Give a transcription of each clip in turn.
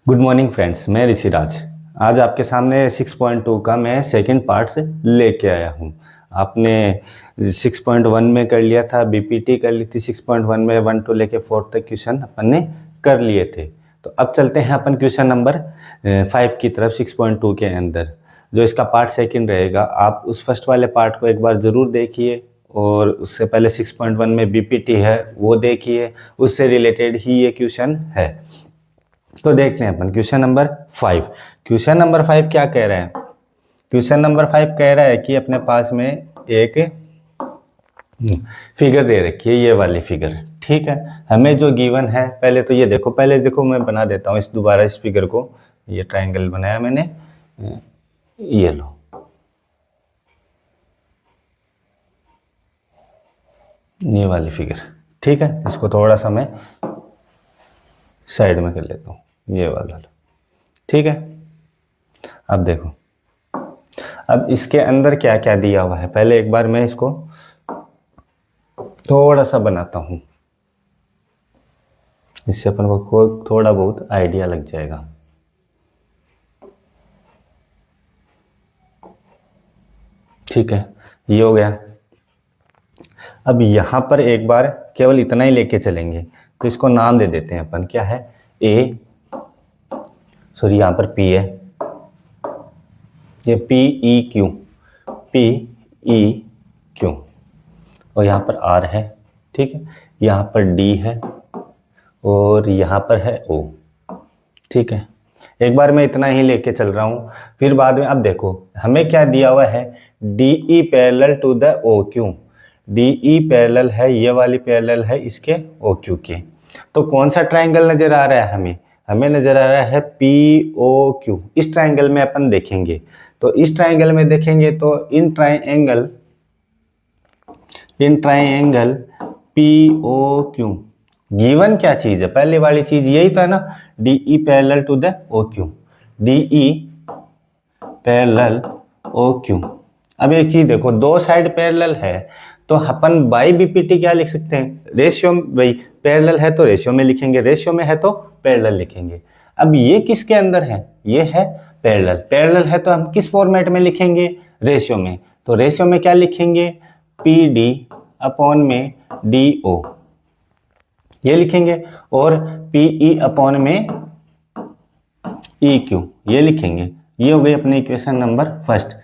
Good morning friends, मैं ऋषिराज। आज आपके सामने 6.2 का मैं सेकंड पार्ट से लेके आया हूँ। आपने 6.1 में कर लिया था, बीपीटी कर ली थी 6.1 में, 1 to लेके 4 तक क्वेश्चन अपन ने कर लिए थे। तो अब चलते हैं अपन क्वेश्चन नंबर 5 की तरफ 6.2 के अंदर, जो इसका पार्ट सेकंड रहेगा। आप उस फर्स्ट वाले पार्ट को एक बार ज़रूर देखिए, और उससे पहले 6.1 में बीपीटी है वो देखिए, उससे रिलेटेड ही ये क्वेश्चन है। तो देखते हैं अपन क्वेश्चन नंबर 5। क्वेश्चन नंबर 5 क्या कह रहा है? क्वेश्चन नंबर 5 कह रहा है कि अपने पास में एक फिगर दे रखी है, ये वाली फिगर। ठीक है, हमें जो गिवन है, पहले तो ये देखो, पहले देखो मैं बना देता हूँ दोबारा इस फिगर को। ये ट्रायंगल बनाया मैंने, ये लो। ये वाली फिगर, ठीक है। इसको थोड़ा सा मैं साइड में कर लेता हूँ, ये वाला। ठीक है, अब देखो, अब इसके अंदर क्या क्या दिया हुआ है, पहले एक बार मैं इसको थोड़ा सा बनाता हूं, इससे अपन को थोड़ा बहुत आइडिया लग जाएगा। ठीक है, ये हो गया। अब यहां पर एक बार केवल इतना ही लेके चलेंगे, तो इसको नाम दे देते हैं अपन। क्या है? ए, सॉरी यहां पर पी है, ये P E Q, P E Q, और यहाँ पर आर है। ठीक है, यहाँ पर डी है, और यहाँ पर है ओ। ठीक है, एक बार मैं इतना ही लेके चल रहा हूँ, फिर बाद में अब देखो हमें क्या दिया हुआ है, D E parallel to the O Q. D E parallel है, ये वाली पैरेलल है इसके ओ क्यू के। तो कौन सा ट्राइंगल नजर आ रहा है हमें? हमें नजर आ रहा है पी ओ क्यू। इस ट्राइंगल में अपन देखेंगे, तो इस ट्राइंगल में देखेंगे तो in triangle P O Q given क्या चीज है? पहले वाली चीज यही था ना, D E parallel to the O Q, D E parallel O Q. अब एक चीज देखो, दो साइड पैरेलल है, तो अपन बाई बीपीटी क्या लिख सकते हैं? रेशियो। भाई पैरेलल है तो रेशियो में लिखेंगे, रेशियो में है तो पैरेलल लिखेंगे। अब ये किसके अंदर है? ये है पैरेलल। पैरेलल है तो हम किस फॉर्मेट में लिखेंगे? रेशियो में। तो रेशियो में क्या लिखेंगे? पी डी अपॉन में डी ओ, ये लिखेंगे। और पी ई अपॉन में ई क्यू, ये लिखेंगे। ये हो गई अपनी इक्वेशन नंबर फर्स्ट।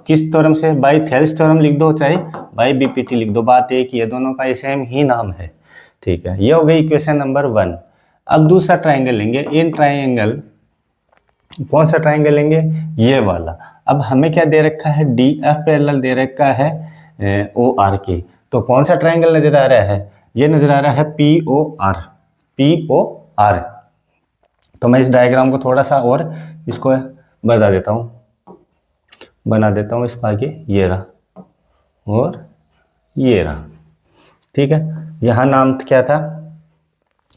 किस थ्योरम से? बाई थेल्स थ्योरम लिख दो, चाहे बाई बीपीटी लिख दो, बात एक ही है, दोनों का सेम ही नाम है। ठीक है, ये हो गई इक्वेशन नंबर 1। अब दूसरा ट्राइंगल लेंगे। इन ट्राइंगल, कौन सा ट्राइंगल लेंगे? ये वाला। अब हमें क्या दे रखा है? डी एफ पैरेलल दे रखा है ओ आर के। तो कौन सा ट्राइंगल नजर आ रहा है? ये नजर आ रहा है P O R, P O R. तो मैं इस डायग्राम को थोड़ा सा और इसको बता देता हूँ, बना देता हूँ। इसको आगे ये रहा और ये रहा। ठीक है, यहाँ नाम क्या था?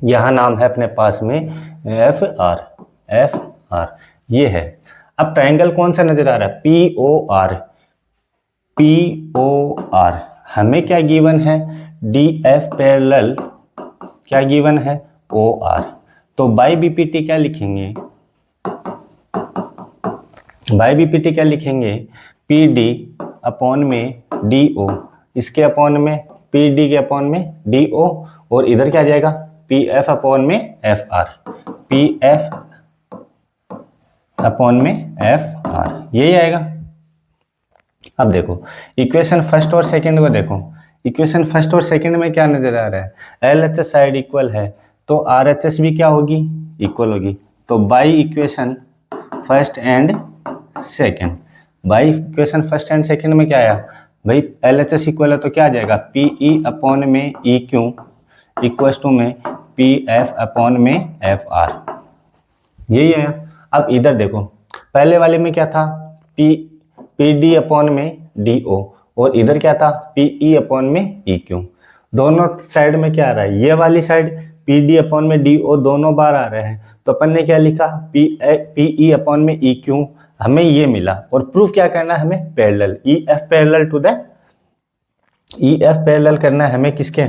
यहाँ नाम है अपने पास में एफ आर, एफ आर ये है। अब ट्राइंगल कौन सा नजर आ रहा है? P O R, P O R. हमें क्या गिवन है? डी एफ पैरेलल क्या गिवन है? O R. तो बाई बीपीटी क्या लिखेंगे? बाई बीपीटी क्या लिखेंगे? पी डी अपॉन में डी ओ, इसके अपॉन में पी डी के अपॉन में डी ओ, और इधर क्या जाएगा? पी एफ अपॉन में F R, P F upon में एफ आर, यही आएगा। अब देखो इक्वेशन फर्स्ट और सेकंड को देखो। इक्वेशन फर्स्ट और सेकंड में क्या नजर आ रहा है? L H S side equal है, तो आर एच एस भी क्या होगी? इक्वल होगी। तो by equation first and second, by equation first and second में क्या आया? भाई एल एच एस इक्वल है तो क्या आ जाएगा? पी ई अपॉन में ई क्यू इक्वल टू में पी एफ अपॉन में एफ आर, यही है। अब इधर देखो, पहले वाले में क्या था? पी डी अपॉन में डी ओ, और इधर क्या था? पी ई अपॉन में ई क्यू। दोनों साइड में क्या आ रहा है? ये वाली साइड पी डी अपॉन में डी ओ दोनों बार आ रहे हैं, तो अपन ने क्या लिखा? पी ई अपॉन में ई क्यू, हमें ये मिला। और प्रूफ क्या करना है हमें? Parallel, E F parallel to the, E F parallel करना है हमें किसके?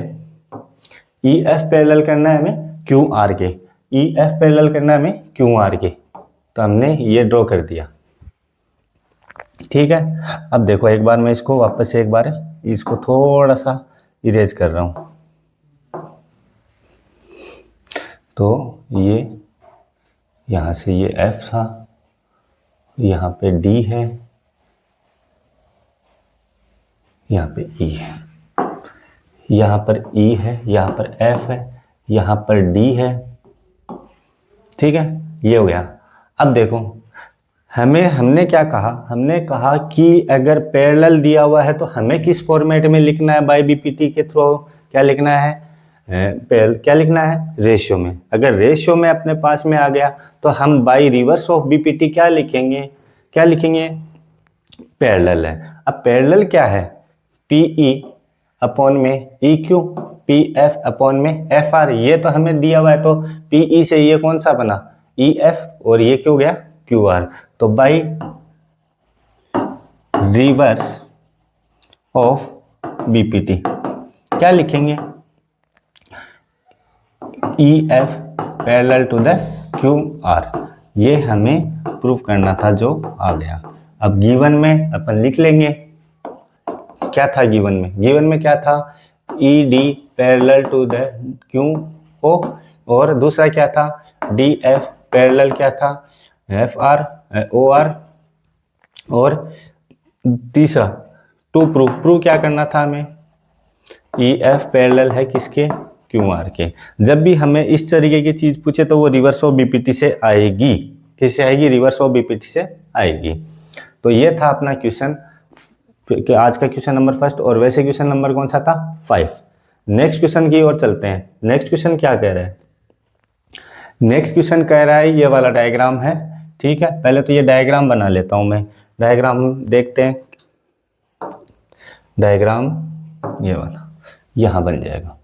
ई एफ पैरेलल करना है हमें क्यू आर के। ई एफ पैरेलल करना है हमें क्यू आर के, तो हमने ये ड्रॉ कर दिया। ठीक है, अब देखो एक बार मैं इसको वापस से एक बार इसको थोड़ा सा इरेज कर रहा हूं। तो ये यहां से ये एफ था, यहाँ पे डी है, यहाँ पे ई है, यहाँ पर ई है, यहाँ पर एफ है, यहाँ पर डी है। ठीक है, ये हो गया। अब देखो हमने क्या कहा, हमने कहा कि अगर पैरेलल दिया हुआ है तो हमें किस फॉर्मेट में लिखना है बाय बीपीटी के थ्रू, क्या लिखना है, क्या लिखना है, रेशियो में। अगर रेशियो में अपने पास में आ गया तो हम बाय रिवर्स ऑफ बीपीटी क्या लिखेंगे, पैरेलल है। अब पैरेलल क्या है, पीई अपॉन में E Q, P F upon में एफ आर। ये तो हमें दिया हुआ है, तो पीई से ये कौन सा बना, ई एफ, और ये क्यों गया क्यू आर। तो बाई रिवर्स ऑफ बीपीटी क्या लिखेंगे, E F parallel to the Q R. ये हमें प्रूव करना था, जो आ गया। अब गिवन में अपन लिख लेंगे क्या था गिवन में, गिवन में क्या था, E D parallel to the Q O, और दूसरा क्या था, डी एफ पैरेलल क्या था, एफ आर ओ आर, और तीसरा टू प्रूव क्या करना था हमें, ई एफ पैरेलल है किसके, क्यू आर के। जब भी हमें इस तरीके की चीज पूछे तो वो रिवर्स ऑफ बीपीटी से आएगी, किससे आएगी, रिवर्स ऑफ बीपीटी से आएगी। तो ये था अपना क्वेश्चन, आज का क्वेश्चन नंबर फर्स्ट, और वैसे क्वेश्चन नंबर कौन सा था, 5। नेक्स्ट क्वेश्चन की ओर चलते हैं। नेक्स्ट क्वेश्चन क्या कह रहा है, नेक्स्ट क्वेश्चन कह रहा है ये वाला डायग्राम है। ठीक है, पहले तो ये डायग्राम बना लेता हूं मैं, डायग्राम देखते हैं। डायग्राम ये वाला यहां बन जाएगा।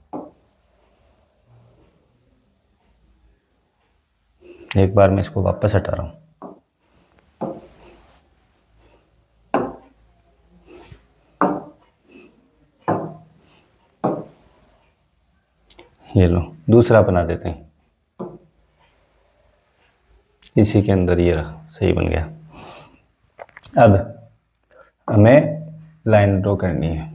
एक बार मैं इसको वापस हटा रहा हूं। ये लो, दूसरा बना देते हैं, इसी के अंदर ये रहा, सही बन गया। अब हमें लाइन ड्रॉ करनी है,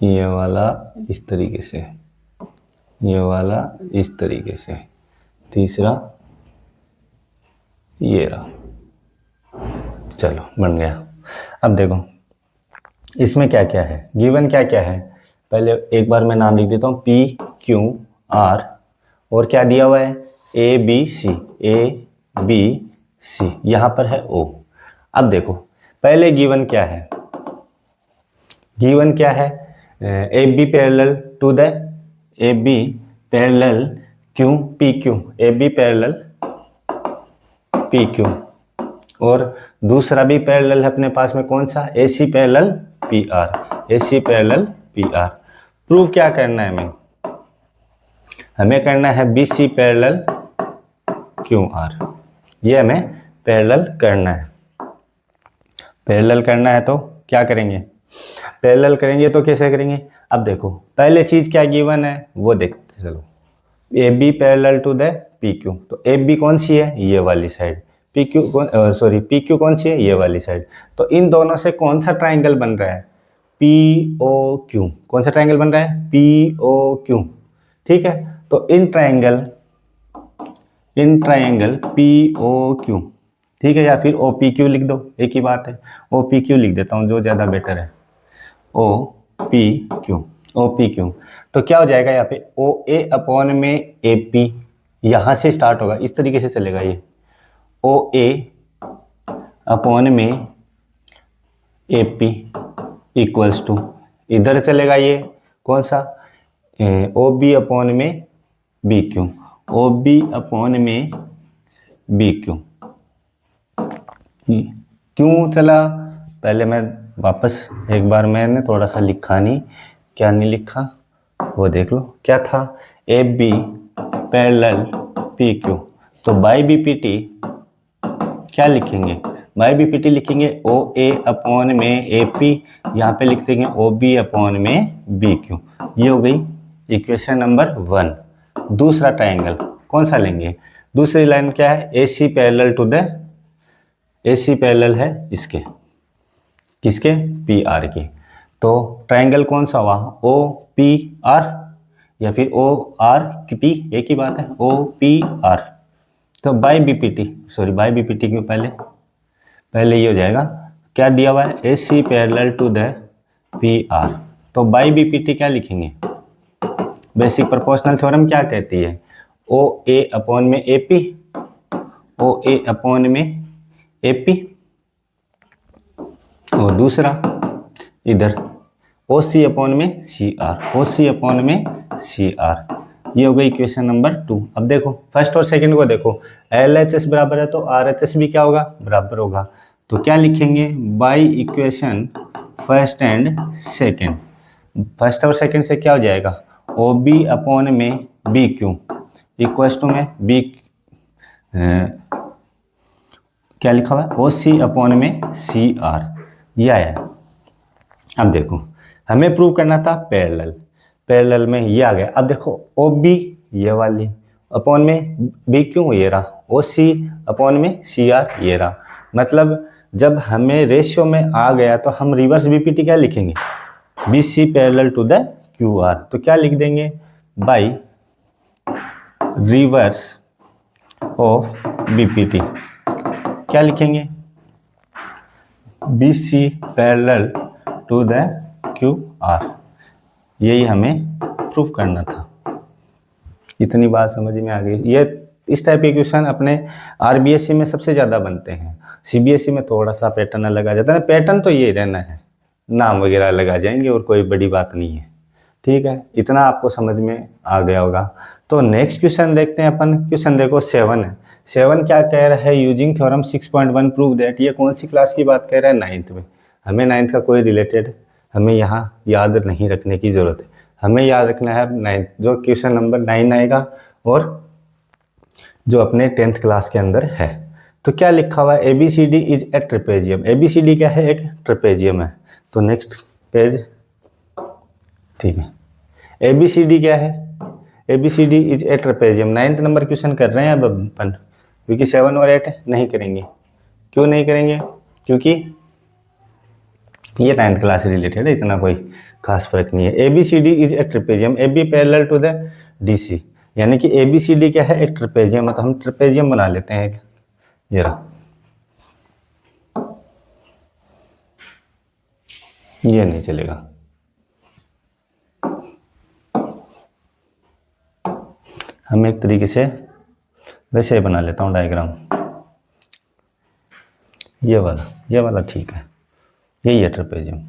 ये वाला इस तरीके से, ये वाला इस तरीके से, तीसरा ये रहा, चलो बन गया। अब देखो इसमें क्या क्या है, गिवन क्या क्या है, पहले एक बार मैं नाम लिख देता हूँ, पी क्यू आर, और क्या दिया हुआ है, A B C, A B C, यहाँ पर है ओ। अब देखो पहले गिवन क्या है, गिवन क्या है, A B parallel to the, A B parallel Q P Q, A B parallel P Q, और दूसरा भी पैरेलल है अपने पास में, कौन सा, A C parallel P R, A C parallel P R. Prove क्या करना है हमें करना है B C parallel Q R, ये हमें पैरेलल करना है। पैरेलल करना है तो क्या करेंगे, पैरेलल करेंगे तो कैसे करेंगे। अब देखो पहले चीज क्या गिवन है वो देखते चलो, A B parallel to the P Q, तो ए बी कौन सी है, ये वाली side, P Q P Q कौन सी है, ये वाली साइड। तो इन दोनों से कौन सा ट्राइंगल बन रहा है, पी ओ क्यू, कौन सा ट्राइंगल बन रहा है, पी ओ क्यू। ठीक है, तो in triangle P O Q, ठीक है, या फिर ओ पी क्यू लिख दो, एक ही बात है, ओ पी क्यू लिख देता हूँ जो ज़्यादा बेटर है, O P Q, O P Q. तो क्या हो जाएगा यहाँ पे, ओ ए अपॉन में ए पी, यहाँ से स्टार्ट होगा, इस तरीके से चलेगा ये, ओ ए अपॉन में ए पी इक्वल्स टू, इधर चलेगा ये कौन सा, ओ बी अपॉन में B Q, O B upon में बी क्यू। क्यों चला, पहले मैं वापस एक बार, मैंने थोड़ा सा लिखा नहीं, क्या नहीं लिखा वो देख लो, क्या था, A B parallel P Q. तो बाई बी पी टी क्या लिखेंगे, बाई बी पी टी लिखेंगे ओ ए अपॉन में ए पी, यहाँ पे लिख देंगे ओ बी अपॉन में बी क्यू। ये हो गई इक्वेशन नंबर 1। दूसरा ट्राइंगल कौन सा लेंगे? दूसरी लाइन क्या है? AC parallel to the, AC parallel है इसके, किसके? PR की। तो ट्राइंगल कौन सा हुआ? OPR या फिर ORP, एक ही बात है, OPR। तो by BPT, sorry by BPT क्यों, पहले ये हो जाएगा, क्या दिया हुआ है? AC parallel to the PR। तो बाय BPT क्या लिखेंगे? बेसिक प्रोपोर्शनल थ्योरम क्या कहती है? OA अपॉन में AP, OA अपॉन में AP, और दूसरा इधर OC अपॉन में CR, OC अपॉन में CR। ये हो गई इक्वेशन नंबर 2। अब देखो फर्स्ट और सेकंड को देखो, LHS बराबर है तो RHS भी क्या होगा? बराबर होगा। तो क्या लिखेंगे? By equation first and second, first और सेकंड से क्या हो जाएगा? OB अपॉन में BQ इक्वल्स टू में B, क्या लिखा हुआ है? OC अपॉन में CR, ये आया है। अब देखो हमें प्रूव करना था पैरेलल में ये आ गया। अब देखो OB ये वाली अपॉन में BQ ये रहा, OC अपॉन में CR ये रहा। मतलब जब हमें रेशियो में आ गया तो हम रिवर्स BPT क्या लिखेंगे? BC parallel to the QR। तो क्या लिख देंगे? बाई रिवर्स ऑफ BPT क्या लिखेंगे? BC parallel to the QR। यही हमें प्रूफ करना था। इतनी बात समझ में आ गई। ये इस टाइप के क्वेश्चन अपने RBSC में सबसे ज़्यादा बनते हैं, CBSE में थोड़ा सा पैटर्न अलग आ जाता है। पैटर्न तो ये रहना है, नाम वगैरह लगा जाएंगे और कोई बड़ी बात नहीं है। ठीक है, इतना आपको समझ में आ गया होगा। तो नेक्स्ट क्वेश्चन देखते हैं अपन। क्वेश्चन देखो 7 है। 7 क्या कह रहा है? Using theorem 6.1 prove that. ये कौन सी क्लास की बात कह रहा है? 9th में। हमें 9th का कोई रिलेटेड हमें यहाँ याद नहीं रखने की ज़रूरत है। हमें याद रखना है 9th, जो क्वेश्चन नंबर 9 आएगा और जो अपने 10th क्लास के अंदर है। तो क्या लिखा हुआ है? ABCD is a trapezium. ABCD क्या है? एक ट्रेपेजियम है। तो नेक्स्ट पेज, ठीक है। ABCD क्या है? ABCD is a trapezium. 9th number question कर रहे हैं अब अपन, क्योंकि 7 और 8 नहीं करेंगे। क्यों नहीं करेंगे? क्योंकि ये 9th क्लास से रिलेटेड है, इतना कोई खास फर्क नहीं है। ABCD is a trapezium, AB parallel to the DC, यानी कि ABCD क्या है? एक ट्रेपेजियम है। तो हम ट्रेपेजियम बना लेते हैं। ये रहा, ये नहीं चलेगा। हम एक तरीके से वैसे बना लेता हूँ डायग्राम। ये वाला ठीक है, यही है ट्रेपेजियम।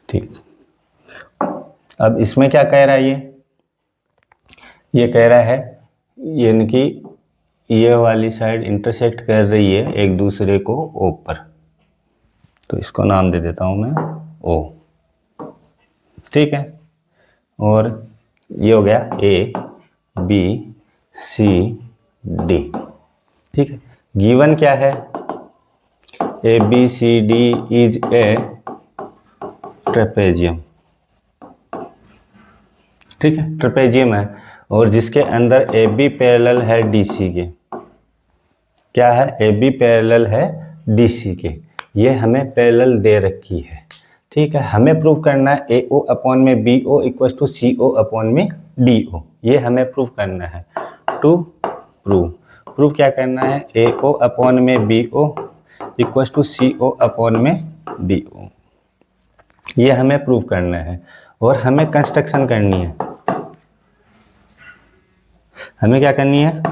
ठीक, अब इसमें क्या कह रहा है? ये कह रहा है यानी कि ये वाली साइड इंटरसेक्ट कर रही है एक दूसरे को O पर। तो इसको नाम दे देता हूँ मैं O। ठीक है, और ये हो गया A B C D। ठीक है, गिवन क्या है? ABCD is a trapezium. ठीक है, ट्रेपेजियम है और जिसके अंदर AB पैरेलल है DC के। क्या है? AB पैरेलल है DC के। ये हमें पैरेलल दे रखी है। ठीक है, हमें प्रूव करना है AO अपॉन में BO equal to CO upon में DO। ये हमें प्रूव करना है। टू प्रूव क्या करना है? AO अपॉन में BO equal to CO upon में DO। ये हमें प्रूव करना है और हमें कंस्ट्रक्शन करनी है। हमें क्या करनी है?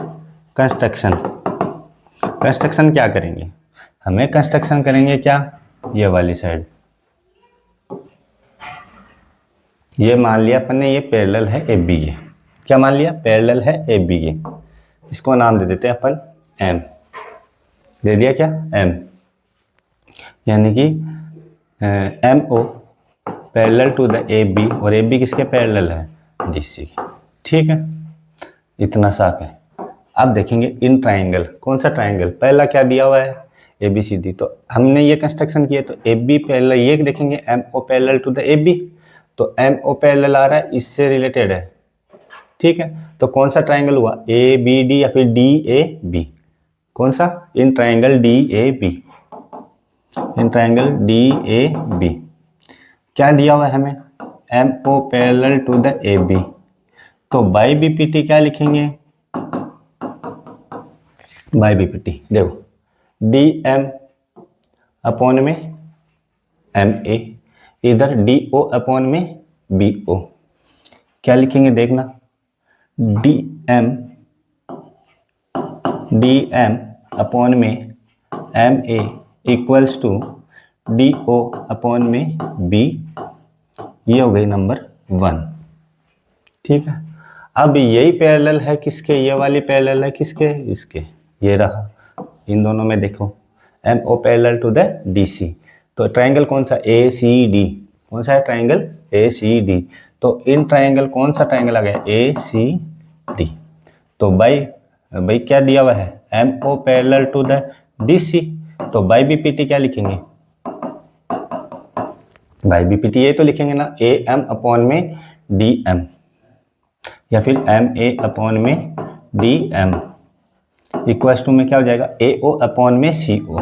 कंस्ट्रक्शन क्या करेंगे? हमें कंस्ट्रक्शन करेंगे क्या? ये वाली साइड, ये मान लिया अपन ने ये पैरेलल है AB के। क्या मान लिया? पैरेलल है AB के। इसको नाम दे देते हैं अपन M। दे दिया क्या? M, यानी कि MO parallel to the AB, और AB किसके पैरेलल है? DC के। ठीक है, इतना साफ है। अब देखेंगे इन ट्राइंगल, कौन सा ट्राइंगल? पहला क्या दिया हुआ है? ABCD। तो हमने ये कंस्ट्रक्शन किया तो AB पैरेलल, ये देखेंगे MO parallel to the AB। तो एम ओ पैरेलल आ रहा है, इससे रिलेटेड है। ठीक है, तो कौन सा ट्राइंगल हुआ, ए बी डी या फिर डी ए बी, कौन सा, in triangle D A B, in triangle D A B क्या दिया हुआ है हमें, M O parallel to the A B. तो बाई बी पी टी क्या लिखेंगे, बाई बी पी टी देखो डी एम अपॉन में एम ए, इधर डी ओ अपॉन में बी ओ, क्या लिखेंगे देखना, डी एम अपॉन में M A equals to D O upon में बी, ये हो गई नंबर 1। ठीक है, अब यही पैरेलल है किसके, ये वाली पैरेलल है किसके, इसके, ये रहा, इन दोनों में देखो M O parallel to the D C. तो ट्राइंगल कौन सा, ए सी डी, कौन सा है ट्राइंगल, ए सी डी। तो इन ट्राइंगल कौन सा ट्राइंगल आ गया, ए सी डी। तो बाई क्या दिया हुआ है, M O parallel to the D C. तो बाई बी पी टी क्या लिखेंगे, बाई बी पी टी ये तो लिखेंगे ना, ए एम अपॉन में डी एम, या फिर एम ए अपॉन में डी एम इक्वल्स टू में क्या हो जाएगा, ए ओ अपॉन में सी ओ,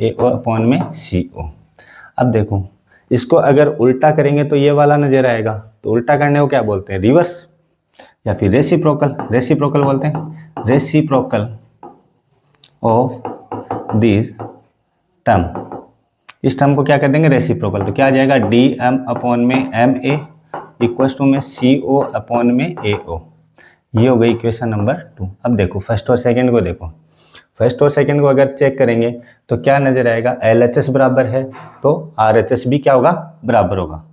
ए ओ अपॉन में सी ओ। अब देखो इसको अगर उल्टा करेंगे तो ये वाला नजर आएगा, तो उल्टा करने को क्या बोलते हैं, रिवर्स या फिर रेसिप्रोकल, रेसिप्रोकल बोलते हैं, रेसिप्रोकल ऑफ दिस टर्म, इस टर्म को क्या कर देंगे रेसिप्रोकल। तो क्या आ जाएगा, डी एम अपॉन में एम ए इक्वल्स टू में सी ओ अपॉन में ए ओ। ये हो गई इक्वेशन नंबर 2। अब देखो फर्स्ट और सेकंड को देखो, फर्स्ट और सेकंड को अगर चेक करेंगे तो क्या नजर आएगा, एल एच एस बराबर है तो आर एच एस भी क्या होगा, बराबर होगा।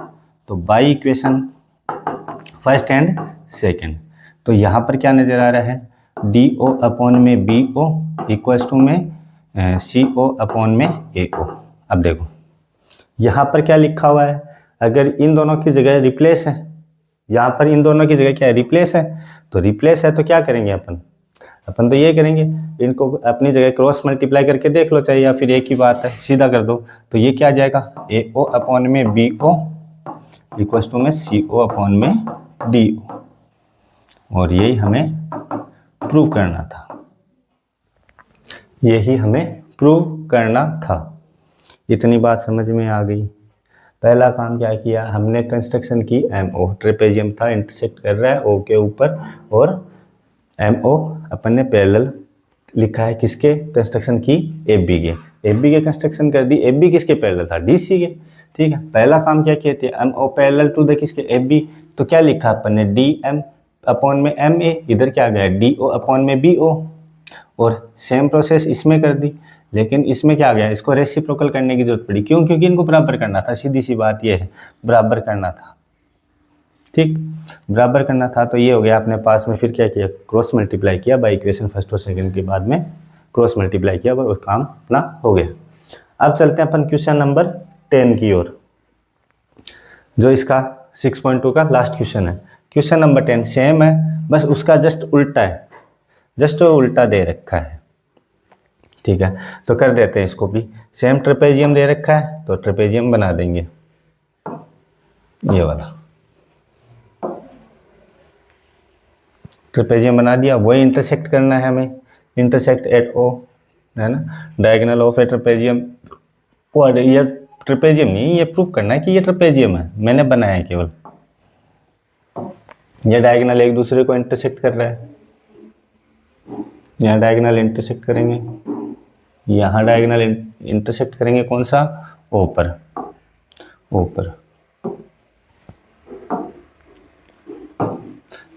तो by equation first and second, तो यहाँ पर क्या नजर आ रहा है, डी ओ अपॉन में बी ओ इक्वल्स टू में सी ओ अपॉन में ए ओ। अब देखो यहाँ पर क्या लिखा हुआ है, अगर इन दोनों की जगह रिप्लेस है, यहाँ पर इन दोनों की जगह क्या है, रिप्लेस है, तो रिप्लेस है तो क्या करेंगे अपन तो ये करेंगे, इनको अपनी जगह क्रॉस मल्टीप्लाई करके देख लो, चाहिए या फिर एक ही बात है सीधा कर दो। तो ये क्या आ जाएगा, ए ओ अपॉन में बी ओ इक्वल्स टू में सी ओ अपॉन में डी ओ, और यही हमें प्रूव करना था, यही हमें प्रूव करना था। इतनी बात समझ में आ गई। पहला काम क्या किया हमने, कंस्ट्रक्शन की, एम ओ ट्रेपेजियम था, इंटरसेक्ट कर रहा है ओ के ऊपर, और एम ओ अपन ने पैरेलल लिखा है किसके, कंस्ट्रक्शन की ए बी के, ए बी के कंस्ट्रक्शन कर दी, ए बी किसके पैरेलल था, डी सी के। ठीक है, पहला काम क्या किए थे, M O parallel to the किसके, ए बी। तो क्या लिखा अपन ने, डी एम अपॉन में एम ए, इधर क्या आ गया, डी ओ अपॉन में बी ओ, और सेम प्रोसेस इसमें कर दी, लेकिन इसमें क्या आ गया, इसको रेसिप्रोकल करने की जरूरत पड़ी, क्यों, क्योंकि इनको बराबर करना था, सीधी सी बात ये है, बराबर करना था। ठीक, बराबर करना था, तो ये हो गया अपने पास में। फिर क्या किया, क्रॉस मल्टीप्लाई किया बाई इक्वेशन फर्स्ट और सेकंड के बाद में क्रॉस मल्टीप्लाई किया, और काम अपना हो गया। अब चलते हैं अपन क्वेश्चन नंबर 10 की ओर, जो इसका 6.2 का लास्ट क्वेश्चन है। क्वेश्चन नंबर 10 सेम है, बस उसका जस्ट उल्टा है, जस्ट उल्टा दे रखा है। ठीक है, तो कर देते हैं इसको भी, सेम ट्रेपेजियम दे रखा है तो ट्रेपेजियम बना देंगे, ये वाला ट्रेपेजियम बना दिया। वही इंटरसेक्ट करना है हमें, इंटरसेक्ट एट ओ, है ना, डायगोनल ऑफ ए ट्रेपेजियम। और ये ट्रेपेजियम नहीं, ये प्रूफ करना है कि ये ट्रेपेजियम है, मैंने बनाया है केवल, ये डायगोनल एक दूसरे को इंटरसेक्ट कर रहा है, यहाँ डायगोनल इंटरसेक्ट करेंगे, यहाँ डायगोनल इंटरसेक्ट करेंगे, कौन सा, ओ पर, ओ पर,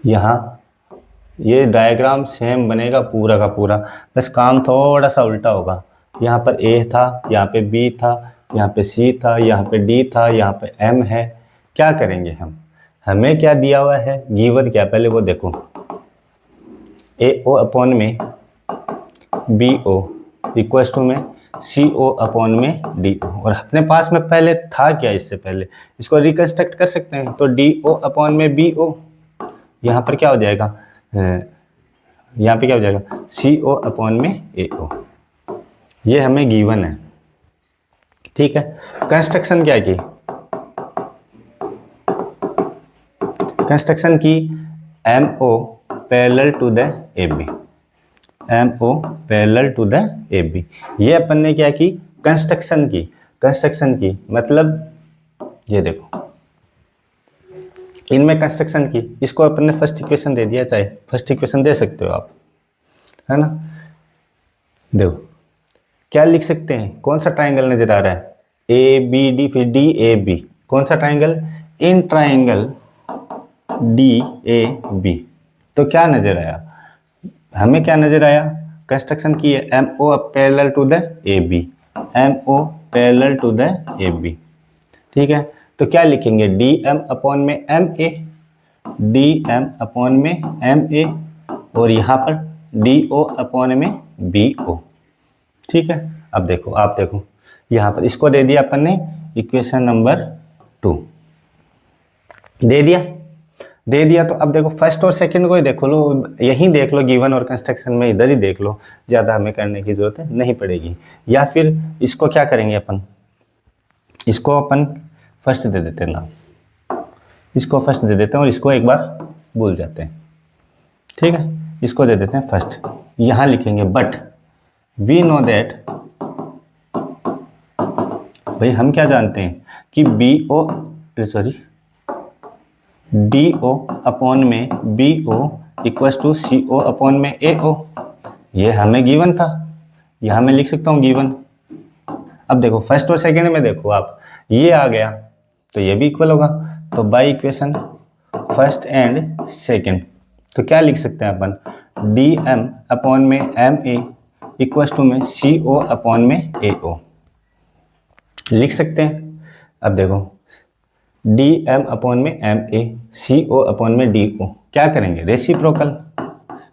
यहाँ ये डायग्राम सेम बनेगा पूरा का पूरा, बस काम थोड़ा सा उल्टा होगा। यहाँ पर ए था, यहाँ पे बी था, यहाँ पे सी था, यहाँ पे डी था, यहाँ पे एम है। क्या करेंगे हम, हमें क्या दिया हुआ है, गिवन क्या, पहले वो देखो, ए ओ अपॉन में बी ओ इक्वल्स टू में सी ओ अपॉन में डी ओ, और अपने पास में पहले था क्या, इससे पहले इसको रिकंस्ट्रक्ट कर सकते हैं। तो डी ओ अपॉन में बी ओ, यहाँ पर क्या हो जाएगा, यहाँ पे क्या हो जाएगा, सी ओ अपॉन में ए ओ, ये हमें गिवन है। ठीक है, कंस्ट्रक्शन क्या की, कंस्ट्रक्शन की MO parallel to the AB, MO parallel to the AB। ये अपन ने क्या की, कंस्ट्रक्शन की मतलब ये देखो इनमें कंस्ट्रक्शन की, इसको अपन ने फर्स्ट इक्वेशन दे दिया, चाहे फर्स्ट इक्वेशन दे सकते हो आप, है ना। देखो क्या लिख सकते हैं, कौन सा ट्राइंगल नजर आ रहा है, ABD फिर DAB, कौन सा ट्राइंगल, इन ट्राइंगल DAB। तो क्या नजर आया, हमें क्या नजर आया, कंस्ट्रक्शन की है MO parallel to the AB, MO parallel to the AB, ठीक है। तो क्या लिखेंगे, DM अपॉन में MA, DM अपॉन में MA और यहाँ पर DO अपॉन में BO, ठीक है। अब देखो आप देखो यहाँ पर इसको दे दिया अपन ने इक्वेशन नंबर 2 दे दिया। तो अब देखो फर्स्ट और सेकंड को ही देखो लो, यहीं देख लो, गिवन और कंस्ट्रक्शन में इधर ही देख लो, ज़्यादा हमें करने की जरूरत है नहीं पड़ेगी। या फिर इसको क्या करेंगे अपन, इसको अपन फर्स्ट दे देते हैं ना, इसको फर्स्ट दे देते हैं और इसको एक बार भूल जाते हैं, ठीक है। इसको दे देते हैं फर्स्ट, यहाँ लिखेंगे बट वी नो दैट, भाई हम क्या जानते हैं कि DO अपॉन में BO equals to CO upon में AO, ये हमें गिवन था, यहाँ मैं लिख सकता हूँ गिवन। अब देखो फर्स्ट और सेकंड में देखो आप, ये आ गया तो ये भी इक्वल होगा, तो by equation first and second तो क्या लिख सकते हैं अपन, DM अपॉन में MA इक्वल्स टू में CO अपॉन में AO लिख सकते हैं। अब देखो DM अपॉन में MA CO अपॉन में DO क्या करेंगे, रेसिप्रोकल,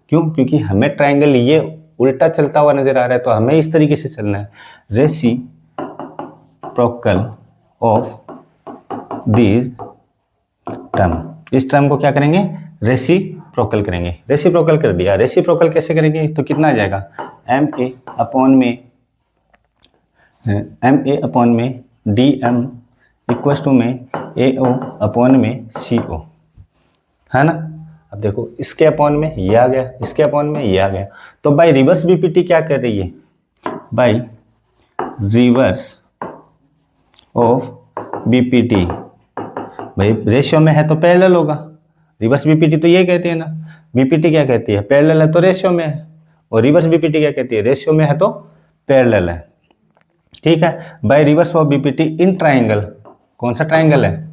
क्यों, क्योंकि हमें ट्राइंगल ये उल्टा चलता हुआ नजर आ रहा है तो हमें इस तरीके से चलना है, रेसिप्रोकल ऑफ दीज टर्म, इस टर्म को क्या करेंगे, रेसिप्रोकल करेंगे। रेसिप्रोकल कर दिया, रेसिप्रोकल कैसे करेंगे, तो कितना आ जाएगा, MA अपॉन में DM इक्वल्स टू में AO अपॉन में CO, है ना। अब देखो इसके अपॉन में ये आ गया, इसके अपॉन में ये आ गया, तो बाय रिवर्स BPT क्या कर रही है, बाय रिवर्स ऑफ BPT, भाई रेशियो में है तो पैरेलल होगा, रिवर्स BPT तो ये कहती है ना, BPT क्या कहती है, पैरेलल है तो रेशियो में है, और रिवर्स BPT क्या कहती है, रेशियो में है तो पैरेलल है, ठीक है। By reverse of BPT in triangle, कौन सा ट्राइंगल है,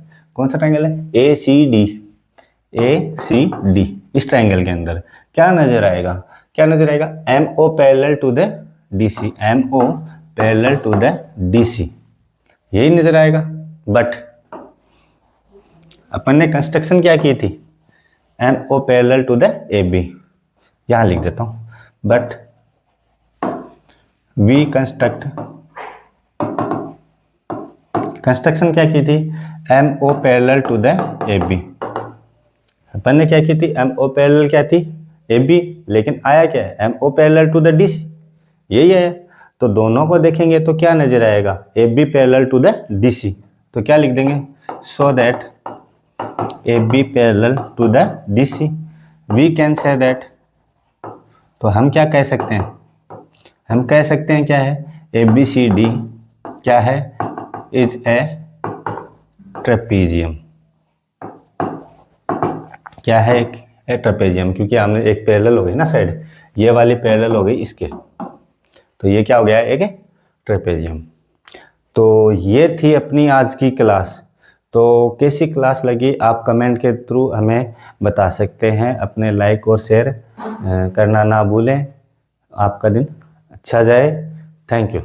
ACD, इस ट्राइंगल के अंदर क्या नजर आएगा, MO parallel to the DC, MO parallel to the DC, यही नजर आएगा। बट अपन ने कंस्ट्रक्शन क्या की थी, MO parallel to the AB, यहां लिख देता हूं, बट वी कंस्ट्रक्शन क्या की थी, MO parallel to the AB, अपन ने क्या की थी, MO पैरेलल क्या थी, AB, लेकिन आया क्या है, MO parallel to the DC, यही है। तो दोनों को देखेंगे तो क्या नजर आएगा, AB parallel to the DC, तो क्या लिख देंगे, so that AB parallel to the DC, we can say that, तो हम क्या कह सकते हैं, हम कह सकते हैं क्या है, ABCD क्या है, इज ए ट्रेपीजियम, क्या है, एक ट्रेपेजियम, क्योंकि हमने एक पैरेलल हो गई ना साइड, ये वाली पैरेलल हो गई इसके, तो ये क्या हो गया, एक ट्रेपेजियम। तो ये थी अपनी आज की क्लास, तो कैसी क्लास लगी आप कमेंट के थ्रू हमें बता सकते हैं, अपने लाइक और शेयर करना ना भूलें। आपका दिन अच्छा जाए, थैंक यू।